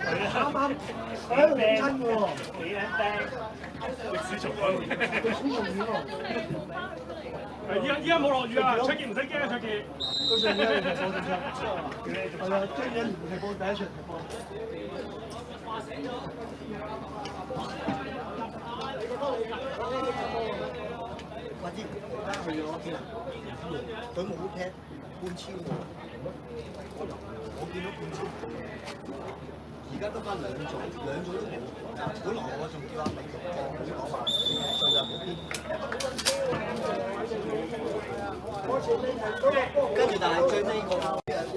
啱啱喺度親嘅喎，幾靚釘，歷史重溫。歷史重演喎。依家冇落雨啊，卓傑唔使驚啊，卓傑。到上年踢波真係，係啊，今年踢波第一場踢波。或者去咗邊啊？佢冇踢半超喎，我見到半超，而家得翻兩組都冇。本來我仲叫阿美佢講話上日冇邊，跟住但係最尾個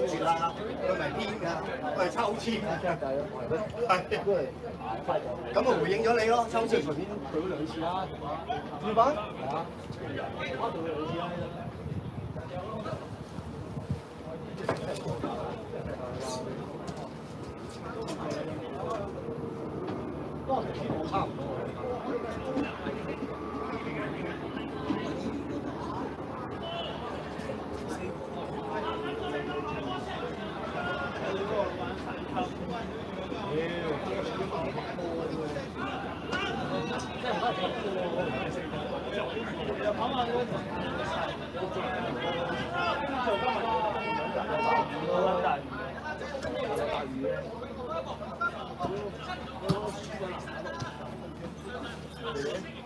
住啦，佢咪編㗎，佢係抽籤㗎，係。咁我回應咗你咯，抽籤隨便舉咗2次啦，預版係啊。差唔多。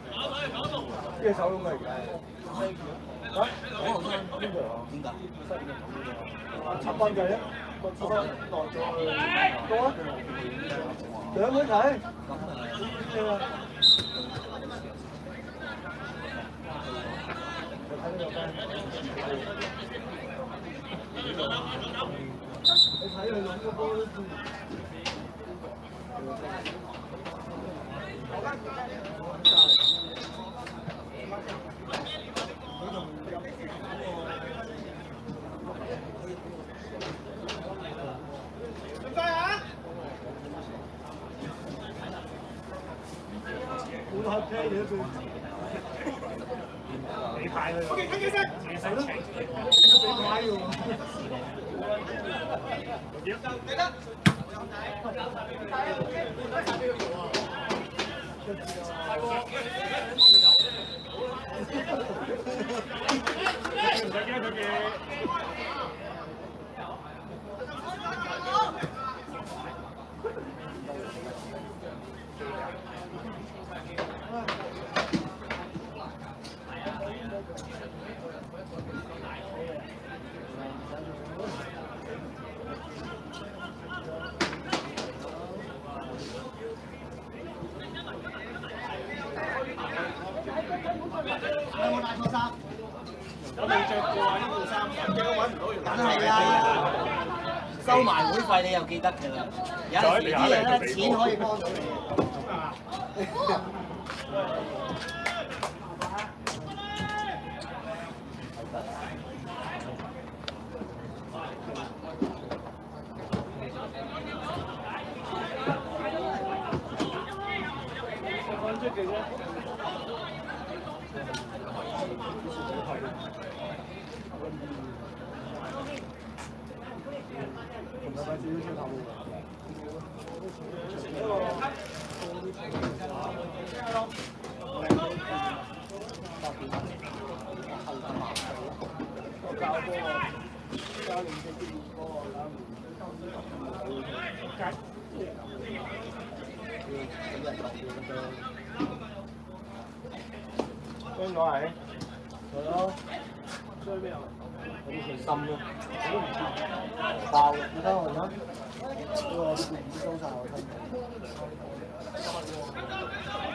呢個手窿嚟㗎。啊？我後生邊度啊？點解？插翻計啊！插翻落咗去。到啊！兩個睇。咁啊。你睇呢個咩？你睇佢兩個波都。我係聽你一句。你派佢。OK， 睇先。係咯。俾牌喎。有冇帶錯衫？我未着過啊！呢套衫，驚揾唔到原來。梗係啦，收埋會費你又記得㗎啦。有時啲嘢咧，錢可以幫到你。邊個係？係咯。追咩啊？有啲信心咯，我都唔知。爆！你睇我而家，呢個啲電子收晒我身。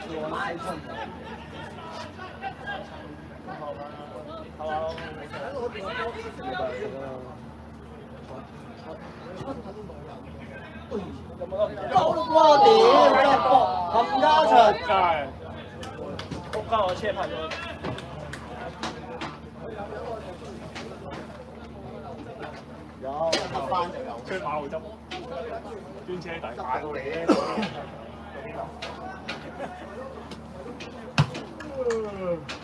叫我拉親。哇！屌，冚家鏟。真係，仆街！我車拍咗。有，得翻就有。出馬路執，專車底買到你啱啊！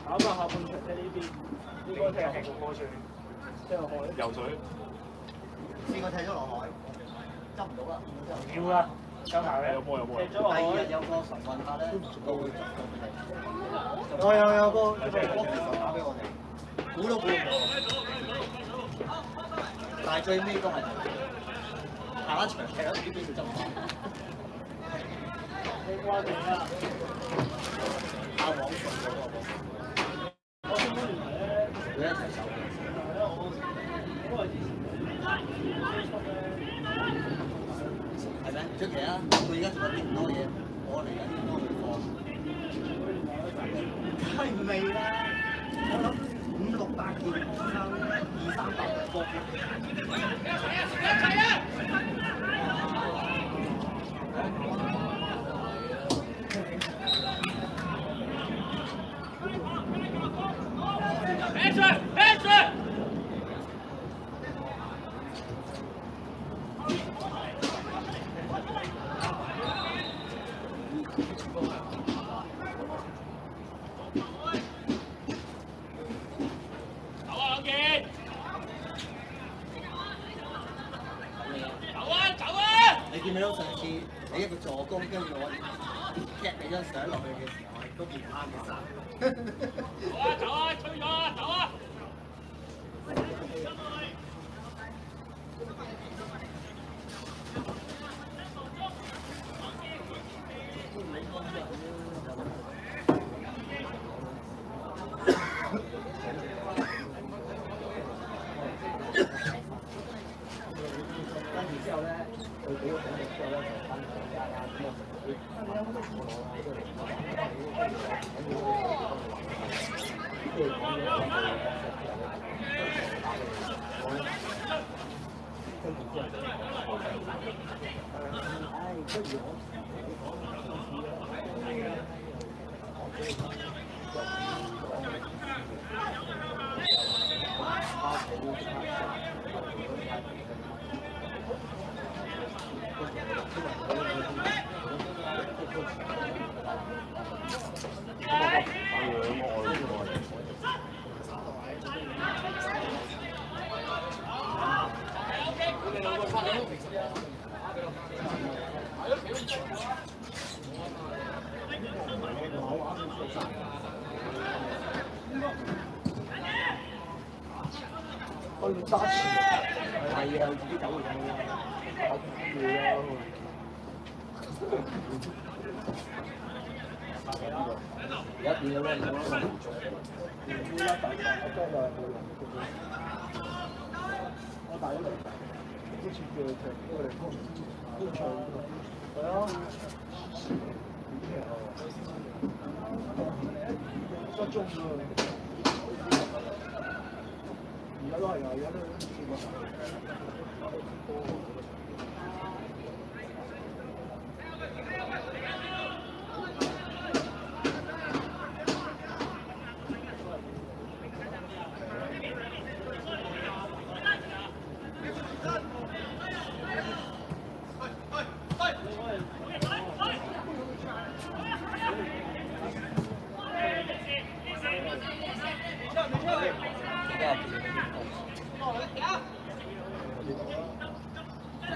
下半場喺呢邊，應該踢個波水，踢落海，游水。試過踢咗落海，執唔到啦。要啦，有埋嘅，有冇？第二日有個晨運客咧，都會捉到佢哋。有個佢哋嗰時就打俾我哋，估都估唔到。但係最尾都係下一場踢咗唔知邊條針法。你關鍵啦，打網順嗰個，我先講原來咧，佢一齊手嘅。係咩？出奇啊！佢而家做緊勁多嘢，我嚟緊應該會放。係未啦？我諗500-600件200-300個。你見唔見到上次你一個助攻，跟住我踢你張相落去嘅時候，都見啱嘅晒。走啊！吹咗啊！走啊！跟住之後咧，佢俾個獎勵之後咧，就翻嚟家啦。我要揸錢，係啊，自己走嚟㗎，而家變咗咩？我大咗嚟，好似叫佢踢過嚟都長，係啊，失蹤啊！而家都係啊，而家都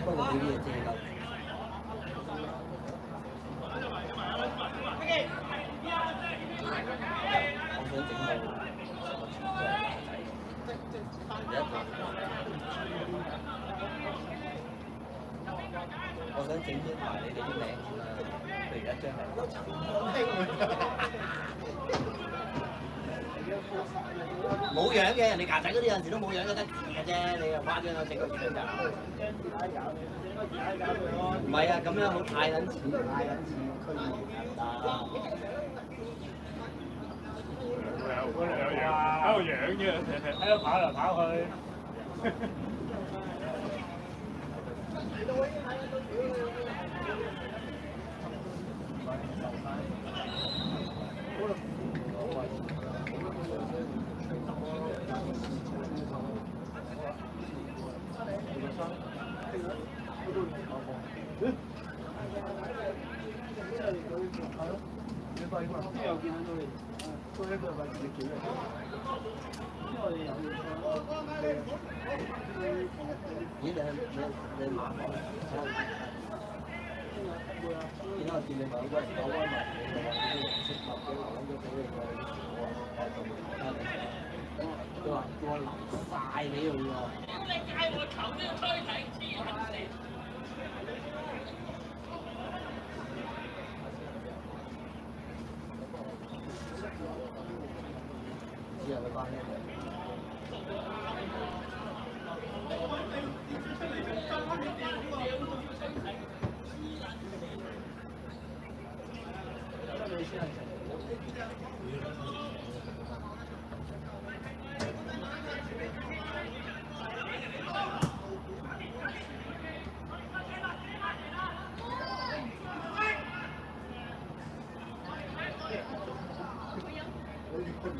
不過幾啲嘢真係夠。我想整啲埋你哋啲名譬如一張係陳冇樣嘅，人哋曱甴嗰啲有陣時都冇樣嘅，得字嘅啫，你又誇張到整個字㗎。唔係啊，咁樣好太撚似，太撚似區議員啦。喺度養嘅，喺度跑嚟跑去。咦？你麻煩然後見你買威買威買你話啲適合嘅揾咗俾你個佢話叫我快你用喎。你嗌我球都要推停黐撚線。之後佢翻嚟。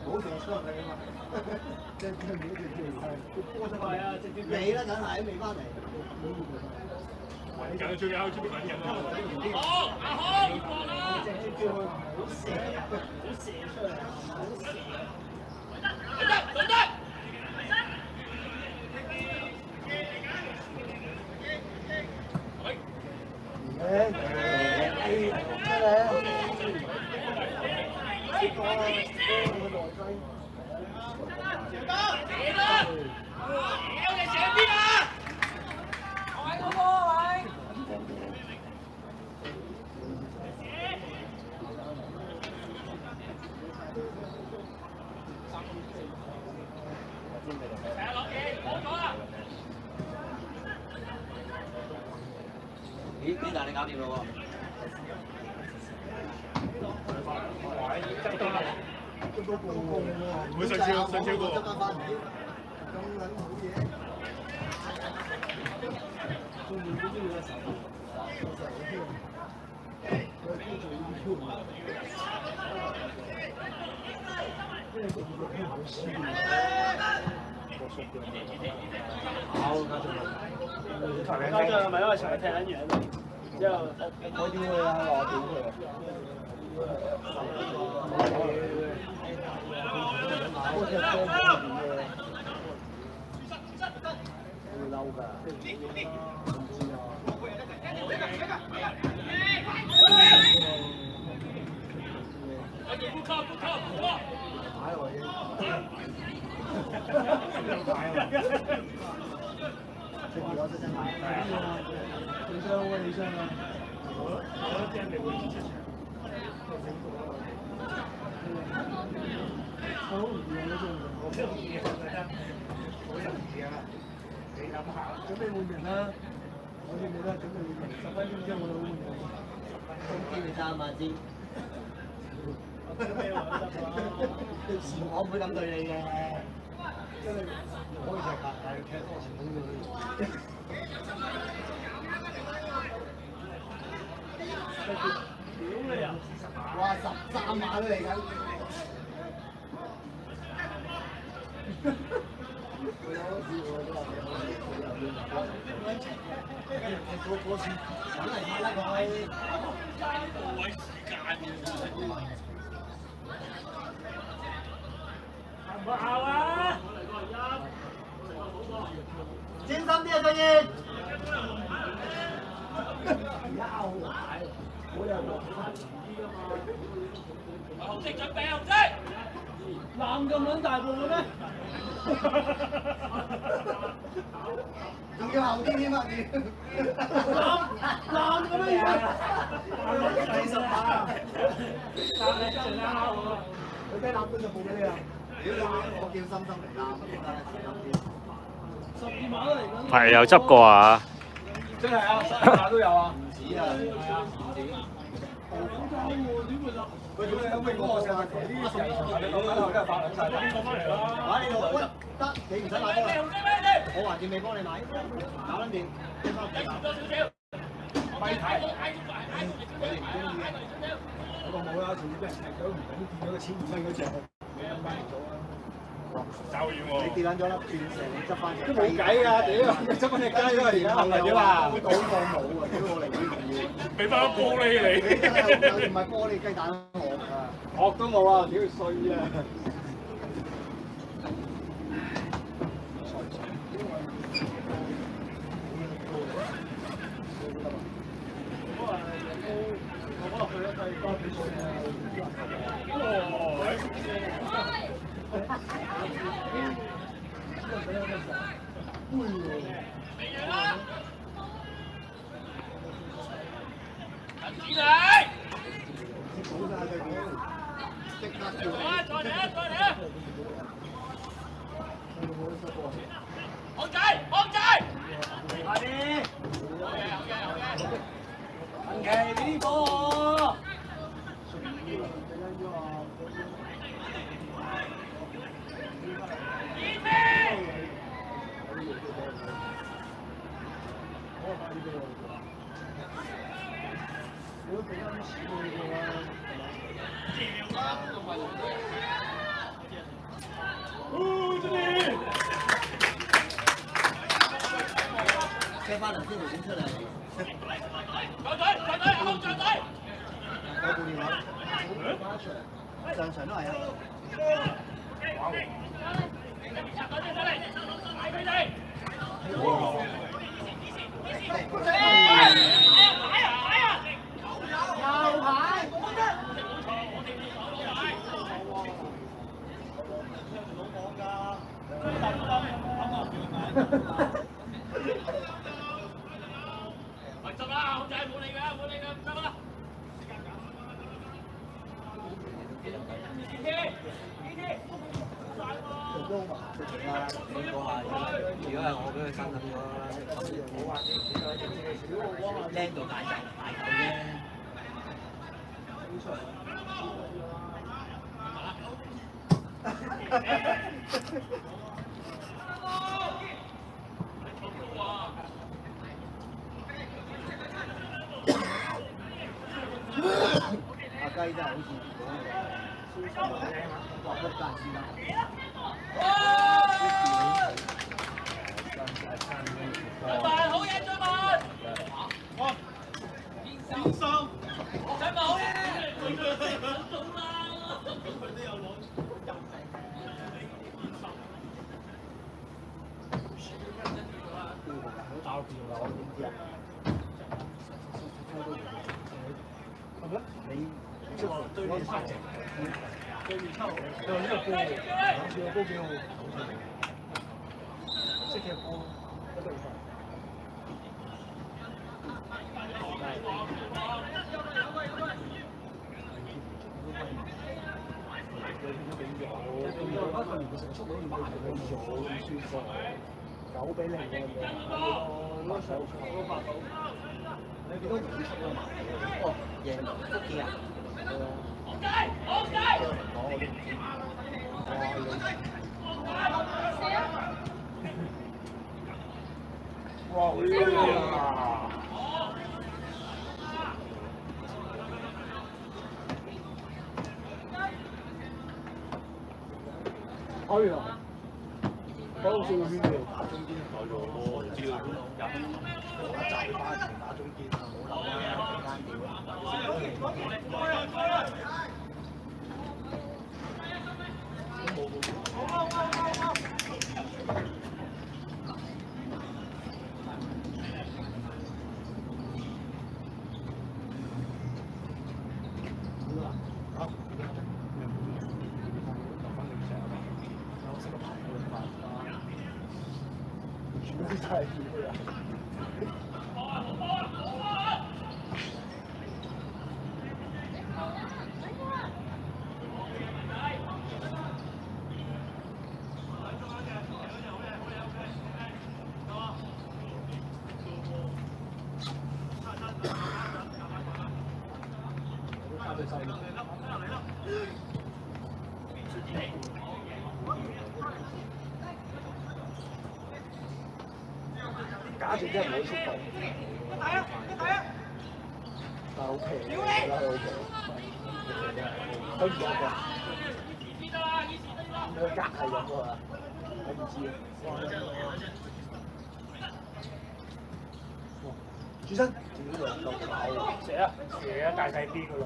冇成出嚟啊嘛，即係佢冇條條係波出嚟啊！直接你啦，梗係未翻嚟。搞最後出邊揾人啊！好，好，過啦！直接叫佢唔好射，唔好射出嚟，唔好射。對。咦？呢啖你搞掂咯喎！唔會上超過。咁撚好嘢。中意都要手。家長咪因為成日踢緊完，之後我點會啊？我點會啊？嗰隻波點嘅？會嬲㗎。唔知啊。擺落去。食咗真係。你傷啊！你傷啊！我驚你會出場。好唔易啊！呢種我唔易啊！好容易啊！你諗下，準備換人啦！我哋冇得準備換人，10分鐘之後我哋換人。今天3萬支。我唔會咁對你嘅。真係可以踢白，但係踢多前鋒佢。屌你啊！哇！13萬都嚟緊。嗰次梗係拍啦佢。冇位時間嘅。唔好拗啊！專心啲啊，俊賢！而家拗奶，好有落紅色準備，紅色！攬咁撚大步嘅咩？仲要後啲添啊！攬咁樣而家，40碼，佢真係攬40步俾你啊！我叫深深嚟攬，12碼都嚟緊。係有執過啊！真係啊，12碼都有啊！唔止啊，係啊，唔止。喂，點解咁永我成日同啲成日你講緊我真係發兩曬達。買呢度喂得，你唔使買多啦。我橫掂未幫你買，搞撚掂。咪睇。佢哋唔中意嘅。我講冇啦，上次俾人踢咗唔等見咗個12蚊嗰隻，你諗翻咗啊？走遠喎！你跌撚咗粒鑽石，你執翻都冇計㗎，屌！執翻隻雞都係而家係咪點啊？賭當冇啊！屌我嚟呢樣嘢。俾翻個玻璃你。唔係玻璃雞蛋殼啊！學都冇啊！屌衰啊！我係我把呢個，如果比較少嘅話，這裡。開發兩天已經出嚟。有部電話。上場都係啊。如果係我俾佢生咁咗，靚到大隻大狗啫。阿雞真係好似講嘅，話不間先啦。好嘢，再問。先生，再問好嘢。打邊啦，我點知啊？係咪？你即係對面拍正，對面抽，呢個波，呢個波幾好，識踢波，一對快。9-0嘅，攞手場都發到，你幾多回出啊？哦，贏福建啊！哇！好叻啊！可以啊！嗰個數圈嘅打中堅，我知道有一紮花錢打中堅啊！冇諗啊，間屌太熱啦！價錢真係唔好出檔。但係好平，而家係好平，都唔有㗎。你個格係咁㗎嘛？我唔知啊。主身，仲要兩嚿炒，蛇啊，大細啲個籠。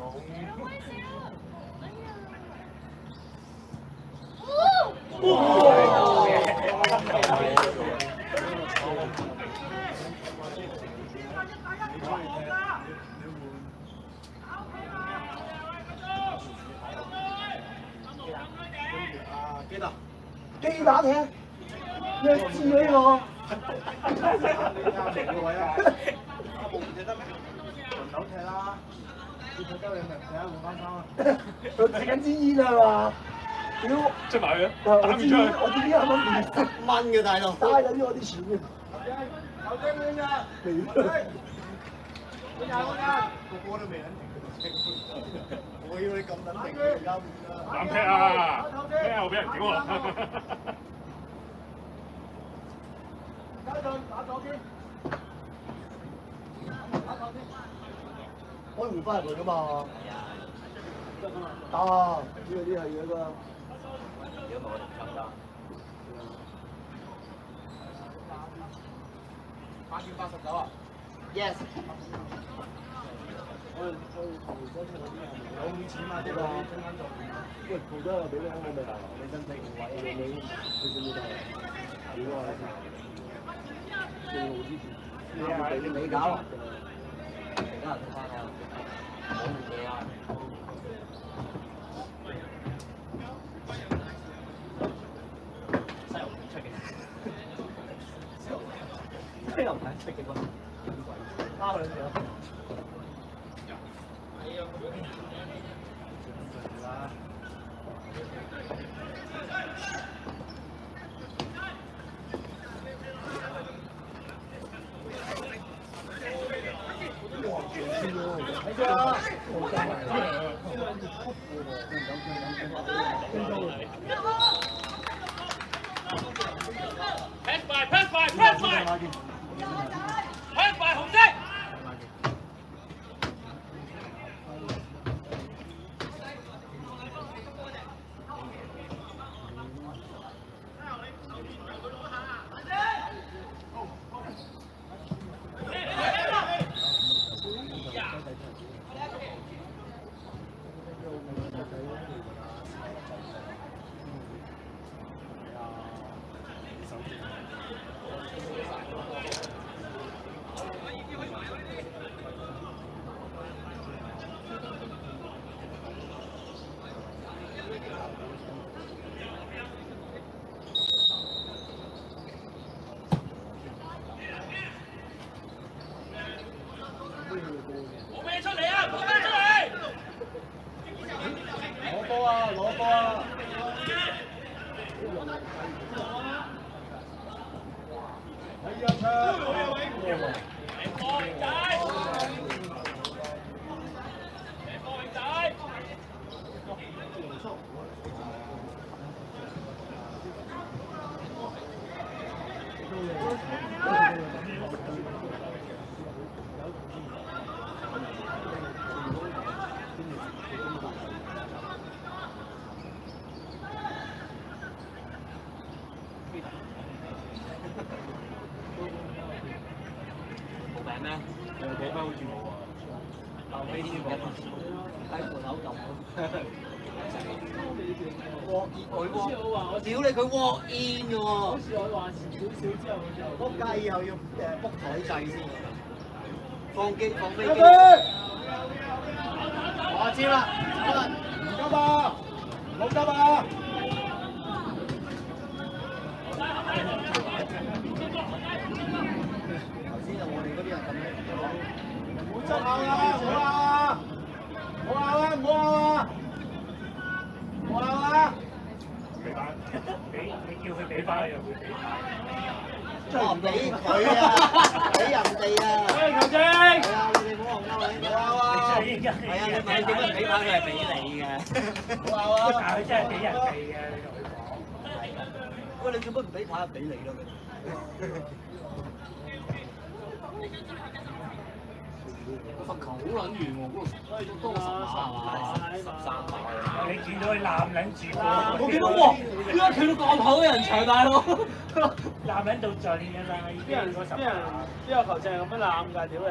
機打踢，弱智呢個。輪流踢啦，要踢得你明，睇下換翻衫啊！佢食緊支煙啊嘛，屌！出埋去啊！打完出去，我知啲啱啱10蚊嘅大佬，嘥緊我啲錢嘅。頭先邊㗎？未。個波都未撚停，我要你咁撚停，而家換啦。攬踢啊！咩啊？我俾人屌啊！打左邊，可以回翻入去噶嘛？得，呢啲係嘢㗎。如果冇就參加。889啊 Yes。我有錢嘛啲㗎，因為鋪咗俾你我咪大佬，你真係位你知唔知道？幾個啊？做路之前，你搞，其他人都翻啦，冇嘢啊。西遊唔睇出嘅喎，拉佢兩條。Pass by, pass by, pass by. Pass by, Hồng Tây. 冇咩出嚟啊！冇咩出嚟！攞波啊！攞波啊！喺一槍。波永仔，波永仔。冇名咩？俾翻好似冇啊。後尾先講，喺門口撳。屌你佢 walk in 嘅喎！好似我話遲少少之後，仆街以後要book台制先。放機放飛機。我知啦，唔急啊！唔好急啊！頭先就我哋嗰啲人咁樣唔好執拗啦！唔好拗啊！唔好拗啊！唔好拗啊！唔好拗啊！俾翻，你叫佢俾翻，又會俾翻。我俾佢啊，俾人哋啊！喂，球證。係啊，你哋唔好戇鳩你，唔好啊！你真係應該係啊，你問佢點解俾翻佢係俾你嘅？唔好拗啊！但係佢真係俾人哋嘅，你同佢講。喂，你做乜唔俾牌俾你咯？罰球好撚遠喎，嗰度多10碼係嘛？13碼。你見到佢攬撚住我，我見到喎，點解企到咁厚嘅人場大佬？攬撚到盡㗎啦，已經嗰10碼。邊個球證係咁樣攬㗎？屌你！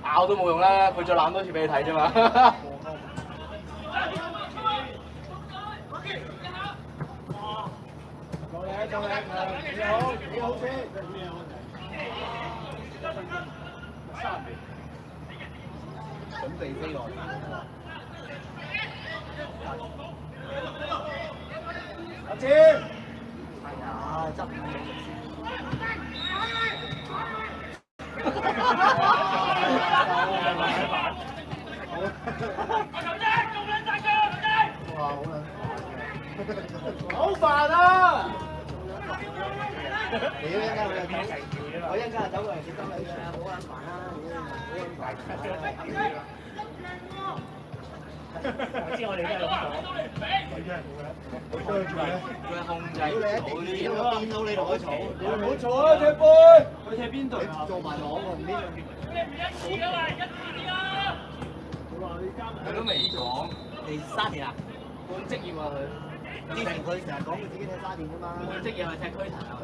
拗都冇用啦，佢再攬多次俾你睇啫嘛。夠你，你好，你好先。準備飛落嚟。阿詹，係啊，執唔好煩啊！你一陣間我一陣間走過嚟接得你嘅，好撚煩啦，好撚煩。我知我哋都係咁講。佢真係冇嘅，佢對住咧。佢控制到呢啲邊度你攞草，你唔好坐啊，踢杯！佢踢邊隊啊？做埋攞喎，唔知。佢都未講，你沙田啊？換職業啊佢。之前佢成日講佢自己踢沙田㗎嘛。換職業係踢區壇啊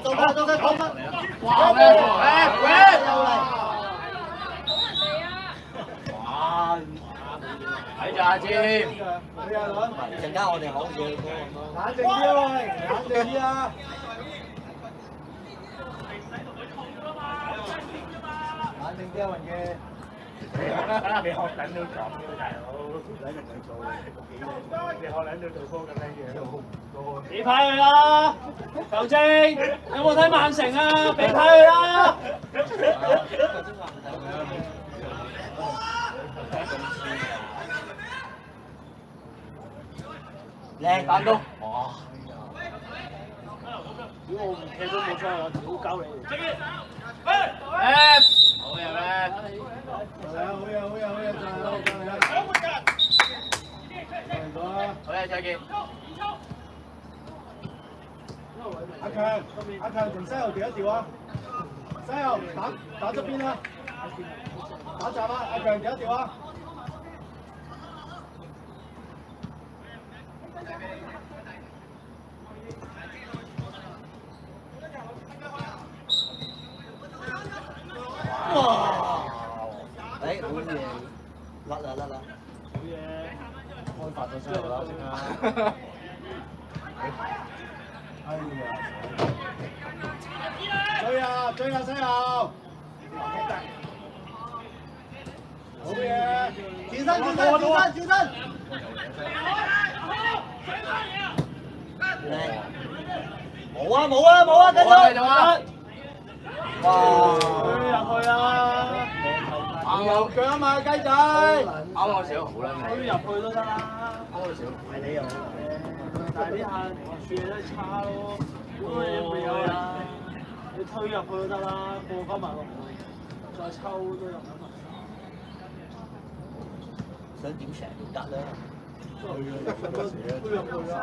做得，講得。哇！喂！哇！睇住阿尖。你阿倫，陣間我哋好似嗰個冷靜啲啊喂，冷靜啲啊！冷靜啲啊，雲記。你學緊都咁嘅大佬，睇人哋做你學緊都做波咁樣嘢。俾派佢啦，球證有冇睇曼城啊？俾派佢啦！靚彈弓，哇！如果我唔踢都冇所謂，我屌鳩你。好嘢咩？好嘢，再見。阿強同西後調一調啊！西後打側邊啦，打閘啦！阿強調一調啊！哇！誒，好嘢，甩啦！好嘢，開發咗西後啦，先啦！哎呀！追啊！西後！好嘢！轉身！冇啊！繼續！哇！入去啦！牛腳啊嘛，雞仔！啱我少好啦，推入去都得啦。係你又好。但係呢下處理得差咯，會有啦。你推入去都得啦，過翻埋落去，再抽都有可能。想點成都得啦。推入去啦！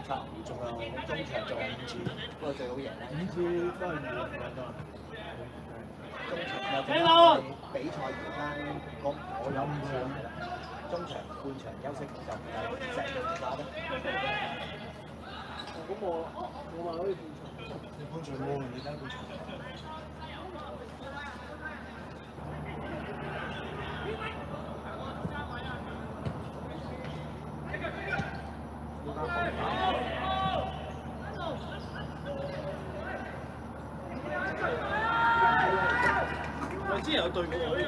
差，仲有中場仲有5次，不過最好贏咧。5次都係贏㗎。中場比賽期間，我有5次，中場半場休息就成個打得。咁我咪可以半場。你半場冇，你睇半場。我之前有對過我呢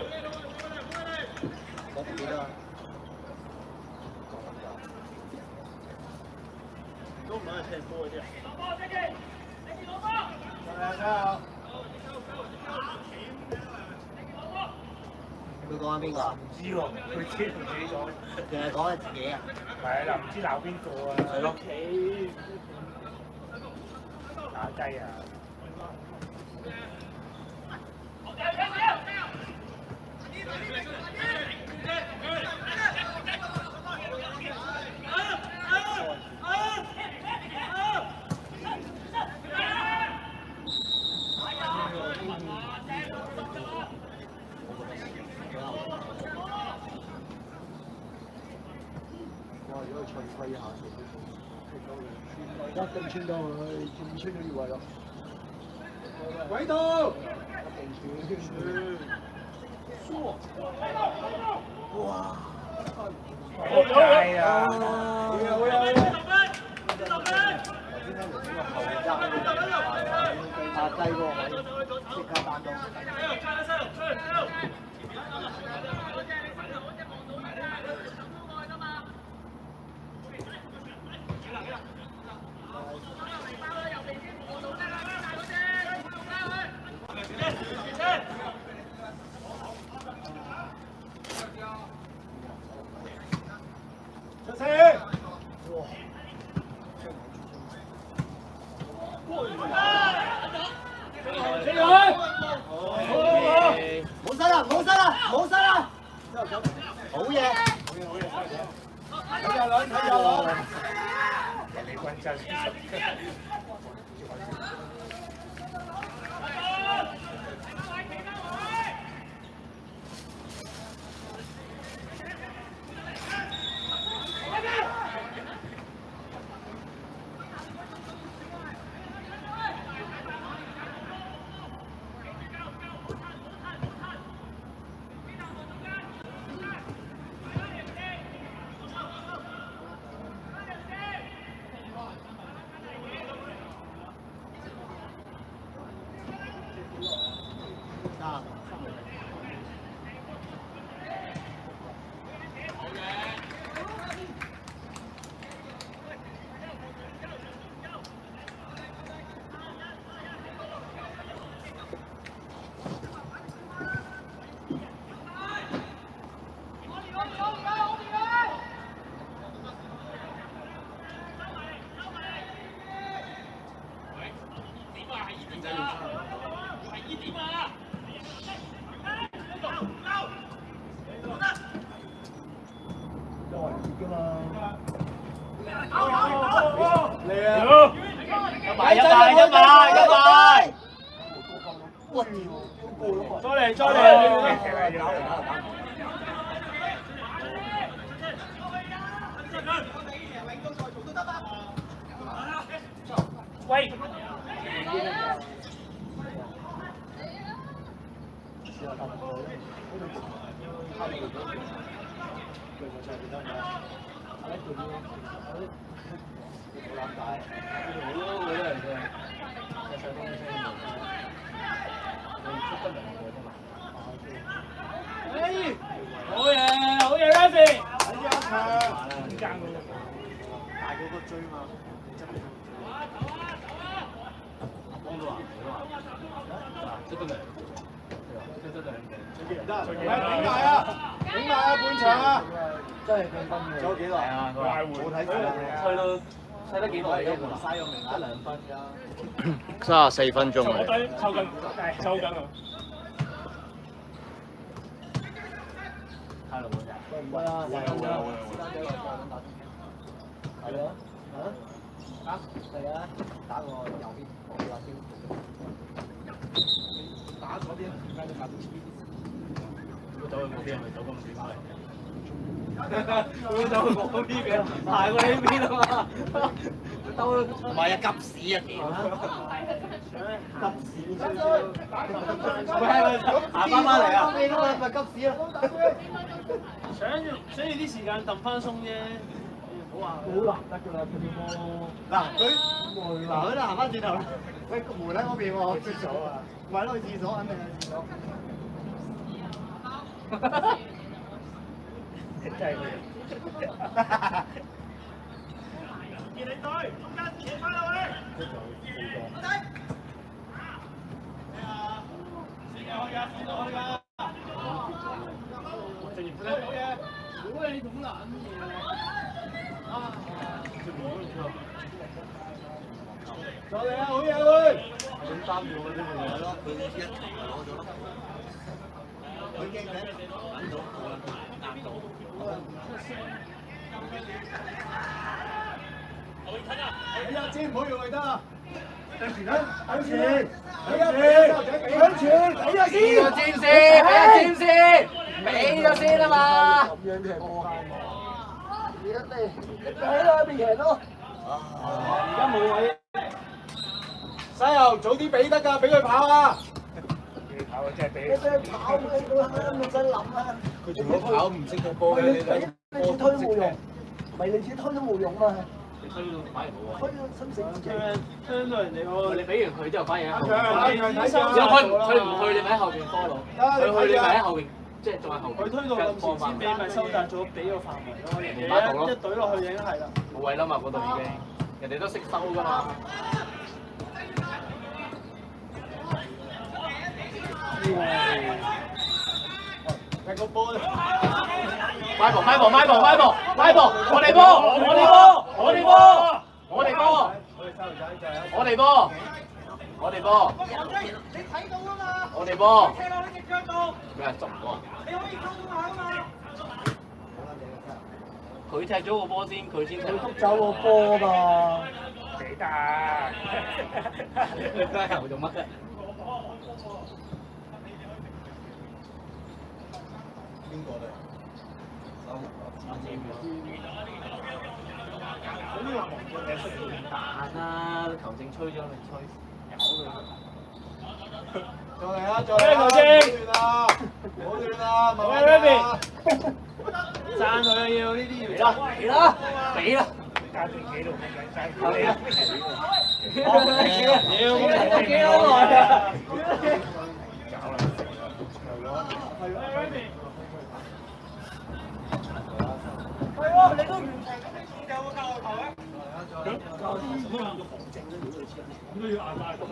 我記得啊。都唔係踢波嗰啲人。佢講緊邊個啊？唔知喎，佢自己同自己講。定係講緊自己啊？係又唔知鬧邊個啊？係咯。企打雞啊！哇！如果佢吹揮一下，一定穿到佢，仲穿咗越位咯。鬼到！一定穿。哇！好計啊！好嘢！頭先聽到呢個後側壓低個位，即刻單刀。嘢。睇下兩，睇下兩。你關鍵喂。好嘢，好嘢 ，Messi！ 大嗰個追嘛，得，頂埋啊！頂埋啊！半場啊！真係計分嘅。仲有幾耐啊？冇睇住啊！砌得幾耐啫？嘥咗名額2分㗎。 34分鐘我低抽緊，抽緊啊！太耐冇㗎。唔係啊，係啊，係啊，打個右邊，我話先。打嗰邊，而家都打到呢邊。走去嗰邊係咪走咁短嚟？走去嗰邊嘅，排過呢邊啊嘛。兜唔係啊，急屎啊屌！急屎！喂，行翻嚟啊！咪急屎啊！想要啲時間揼翻鬆啫，唔好話好難得㗎啦，佢條波。嗱佢都行翻轉頭啦。喂，個門喺嗰邊喎，廁所啊！唔係咯，去廁所肯定係廁所。真係佢。二領隊，中間扯翻落去。再嚟啊！好嘢喂！咁3秒嘅啫，咪係咯，佢一齊攞咗咯。佢驚咩？揾到，啱到。哎呀，知唔好用咪得啊！向前啦，向前，向前，睇下先。俾個尖先，俾咗先啊嘛！咁樣嘅波，你喺嗰邊贏咯。而家冇位。西游早啲俾得㗎，俾佢跑啊！你跑啊，真係俾。你俾佢跑，你唔使諗啊。佢除咗跑唔識踢波嘅，你推都冇用，唔係你自己推都冇用啊。你推到反而冇啊！推到心死自己。推到人哋喎，你俾完佢之後反而喺後邊。如果佢唔去，你咪喺後邊 follow。佢去你咪喺後邊，即係仲喺後邊。佢推到咁前先俾，咪收窄咗俾個範圍咯。人哋一懟落去已經係啦。冇位啦嘛，嗰度已經，人哋都識收㗎嘛。踢個波。快步，我哋波，你睇到啊嘛？我哋波，踢落你隻腳度。咩捉唔到啊？你可以溝通下啊嘛。佢踢咗個波先，佢先踢。佢捉走個波嘛。幾大？你加油做乜啫？邊個咧？彈啦，球證吹咗你吹，由佢。再嚟啊！再嚟啊！唔好亂啊！慢慢啊！爭佢要呢啲要俾啦，俾啦。加段幾度咁樣爭你啦！屌，幾多耐啊？係喎，你都完成有冇教學球咧？教練，咁都要硬晒佢。